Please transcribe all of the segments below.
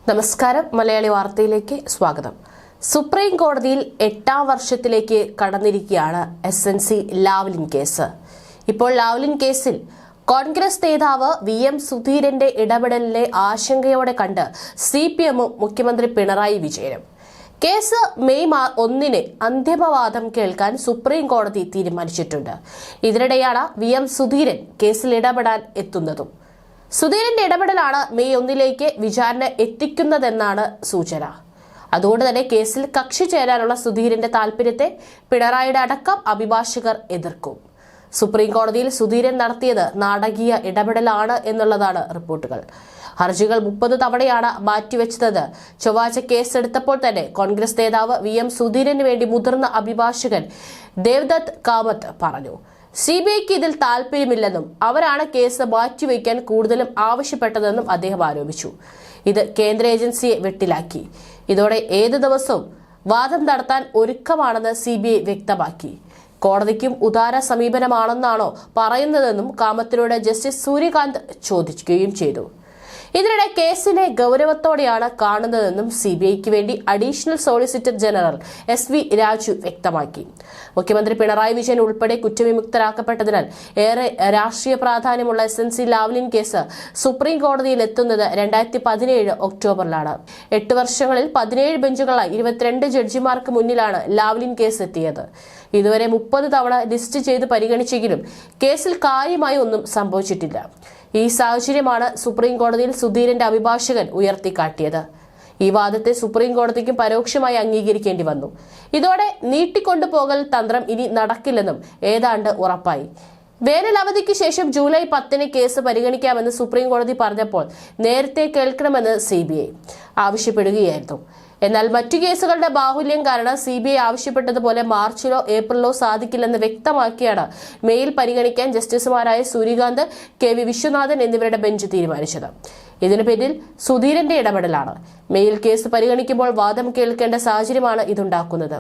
നമസ്കാരം, മലയാളി വാർത്തയിലേക്ക് സ്വാഗതം. സുപ്രീം കോടതിയിൽ 8ാം വർഷത്തിലേക്ക് കടന്നിരിക്കുകയാണ് SNC ലാവ്ലിൻ കേസ്. ഇപ്പോൾ ലാവ്ലിൻ കേസിൽ കോൺഗ്രസ് നേതാവ് VM സുധീരന്റെ ഇടപെടലിനെ ആശങ്കയോടെ കണ്ട് CPMഉം മുഖ്യമന്ത്രി പിണറായി വിജയനും. കേസ് മെയ് 1 അന്തിമവാദം കേൾക്കാൻ സുപ്രീം കോടതി തീരുമാനിച്ചിട്ടുണ്ട്. ഇതിനിടെയാണ് VM സുധീരൻ കേസിൽ ഇടപെടാൻ എത്തുന്നതും. സുധീരന്റെ ഇടപെടലാണ് മെയ് 1 വിചാരണ എത്തിക്കുന്നതെന്നാണ് സൂചന. അതുകൊണ്ട് തന്നെ കേസിൽ കക്ഷി ചേരാനുള്ള സുധീരന്റെ താൽപര്യത്തെ പിണറായിയുടെ അടക്കം അഭിഭാഷകർ എതിർക്കും. സുപ്രീം കോടതിയിൽ സുധീരൻ നടത്തിയത് നാടകീയ ഇടപെടലാണ് എന്നുള്ളതാണ് റിപ്പോർട്ടുകൾ. ഹർജികൾ 30 തവണയാണ് മാറ്റിവെച്ചത്. ചൊവ്വാഴ്ച കേസെടുത്തപ്പോൾ തന്നെ കോൺഗ്രസ് നേതാവ് VM സുധീരന് വേണ്ടി മുതിർന്ന അഭിഭാഷകൻ ദേവ്ദത്ത് കാമത്ത് പറഞ്ഞു, CBIക്ക് ഇതിൽ താല്പര്യമില്ലെന്നും അവരാണ് കേസ് മാറ്റിവെക്കാൻ കൂടുതലും ആവശ്യപ്പെട്ടതെന്നും അദ്ദേഹം ആരോപിച്ചു. ഇത് കേന്ദ്ര ഏജൻസിയെ വെട്ടിലാക്കി. ഇതോടെ ഏത് ദിവസവും വാദം നടത്താൻ ഒരുക്കമാണെന്ന് CBI വ്യക്തമാക്കി. കോടതിക്കും ഉദാര സമീപനമാണെന്നാണോ പറയുന്നതെന്നും കാമത്തിനോട് ജസ്റ്റിസ് സൂര്യകാന്ത് ചോദിക്കുകയും ചെയ്തു. ഇതിനിടെ കേസിനെ ഗൗരവത്തോടെയാണ് കാണുന്നതെന്നും CBIക്ക് വേണ്ടി additional solicitor general SV Raju വ്യക്തമാക്കി. മുഖ്യമന്ത്രി പിണറായി വിജയൻ ഉൾപ്പെടെ കുറ്റവിമുക്തരാക്കപ്പെട്ടതിനാൽ ഏറെ രാഷ്ട്രീയ പ്രാധാന്യമുള്ള SNC ലാവ്ലിൻ കേസ് സുപ്രീം കോടതിയിൽ എത്തുന്നത് 2017 ഒക്ടോബറിലാണ്. 8 വർഷങ്ങളിൽ 17 ബെഞ്ചുകളായി 22 ജഡ്ജിമാർക്ക് മുന്നിലാണ് ലാവ്ലിൻ കേസ് എത്തിയത്. ഇതുവരെ 30 തവണ ലിസ്റ്റ് ചെയ്ത് പരിഗണിച്ചെങ്കിലും കേസിൽ കാര്യമായി ഒന്നും സംഭവിച്ചിട്ടില്ല. ഈ സാഹചര്യമാണ് സുപ്രീം കോടതിയിൽ സുധീരന്റെ അഭിഭാഷകൻ ഉയർത്തിക്കാട്ടിയത്. ഈ വാദത്തെ സുപ്രീം കോടതിക്കും പരോക്ഷമായി അംഗീകരിക്കേണ്ടി വന്നു. ഇതോടെ നീട്ടിക്കൊണ്ടുപോകൽ തന്ത്രം ഇനി നടക്കില്ലെന്നും ഏതാണ്ട് ഉറപ്പായി. വേനൽ അവധിക്ക് ശേഷം ജൂലൈ 10 കേസ് പരിഗണിക്കാമെന്ന് സുപ്രീം കോടതി പറഞ്ഞപ്പോൾ നേരത്തെ കേൾക്കണമെന്ന് CBI ആവശ്യപ്പെടുകയായിരുന്നു. എന്നാൽ മറ്റു കേസുകളുടെ ബാഹുല്യം കാരണം CBI ആവശ്യപ്പെട്ടതുപോലെ മാർച്ചിലോ ഏപ്രിലോ സാധിക്കില്ലെന്ന് വ്യക്തമാക്കിയാണ് മെയിൽ പരിഗണിക്കാൻ ജസ്റ്റിസുമാരായ സൂര്യകാന്ത്, KV വിശ്വനാഥൻ എന്നിവരുടെ ബെഞ്ച് തീരുമാനിച്ചത്. ഇതിനു പിന്നിൽ സുധീരന്റെ ഇടപെടലാണ്. മെയിൽ കേസ് പരിഗണിക്കുമ്പോൾ വാദം കേൾക്കേണ്ട സാഹചര്യമാണ് ഇതുണ്ടാക്കുന്നത്.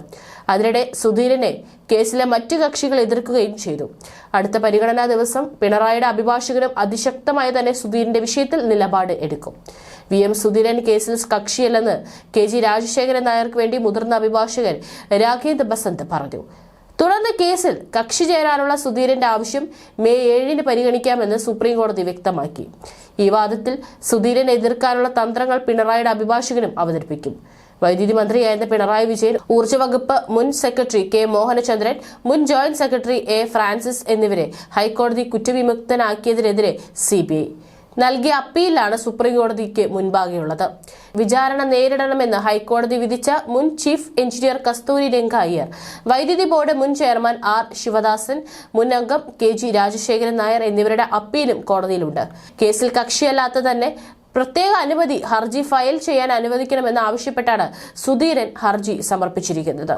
അതിനിടെ സുധീരനെ കേസിലെ മറ്റു കക്ഷികൾ എതിർക്കുകയും ചെയ്തു. അടുത്ത പരിഗണനാ ദിവസം പിണറായിയുടെ അഭിഭാഷകരും അതിശക്തമായി തന്നെ സുധീരന്റെ വിഷയത്തിൽ നിലപാട് എടുക്കും. VM സുധീരൻ കേസിൽ കക്ഷിയല്ലെന്ന് KG രാജശേഖരൻ നായർക്ക് വേണ്ടി മുതിർന്ന അഭിഭാഷകൻ രാഘേന്ദ്ര ബസന്ത് പറഞ്ഞു. തുടർന്ന് കേസിൽ കക്ഷി ചേരാനുള്ള സുധീരന്റെ ആവശ്യം മെയ് 7 പരിഗണിക്കാമെന്ന് സുപ്രീം കോടതി വ്യക്തമാക്കി. ഈ വാദത്തിൽ സുധീരനെ എതിർക്കാനുള്ള തന്ത്രങ്ങൾ പിണറായിയുടെ അഭിഭാഷകനും അവതരിപ്പിക്കും. വൈദ്യുതി മന്ത്രിയായിരുന്ന പിണറായി വിജയൻ, ഊർജ്ജ വകുപ്പ് മുൻ സെക്രട്ടറി K മോഹനചന്ദ്രൻ, മുൻ ജോയിന്റ് സെക്രട്ടറി A ഫ്രാൻസിസ് എന്നിവരെ ഹൈക്കോടതി കുറ്റവിമുക്തനാക്കിയതിനെതിരെ CBI നൽകിയ അപ്പീലാണ് സുപ്രീം കോടതിക്ക് മുൻപാകെയുള്ളത്. വിചാരണ നേരിടണമെന്ന് ഹൈക്കോടതി വിധിച്ച മുൻ ചീഫ് എഞ്ചിനീയർ കസ്തൂരി രംഗ അയ്യർ, വൈദ്യുതി ബോർഡ് മുൻ ചെയർമാൻ R ശിവദാസൻ, മുൻ അംഗം KG രാജശേഖരൻ നായർ എന്നിവരുടെ അപ്പീലും കോടതിയിലുണ്ട്. കേസിൽ കക്ഷിയല്ലാത്ത തന്നെ പ്രത്യേക അനുമതി ഹർജി ഫയൽ ചെയ്യാൻ അനുവദിക്കണമെന്ന് ആവശ്യപ്പെട്ടാണ് സുധീരൻ ഹർജി സമർപ്പിച്ചിരിക്കുന്നത്.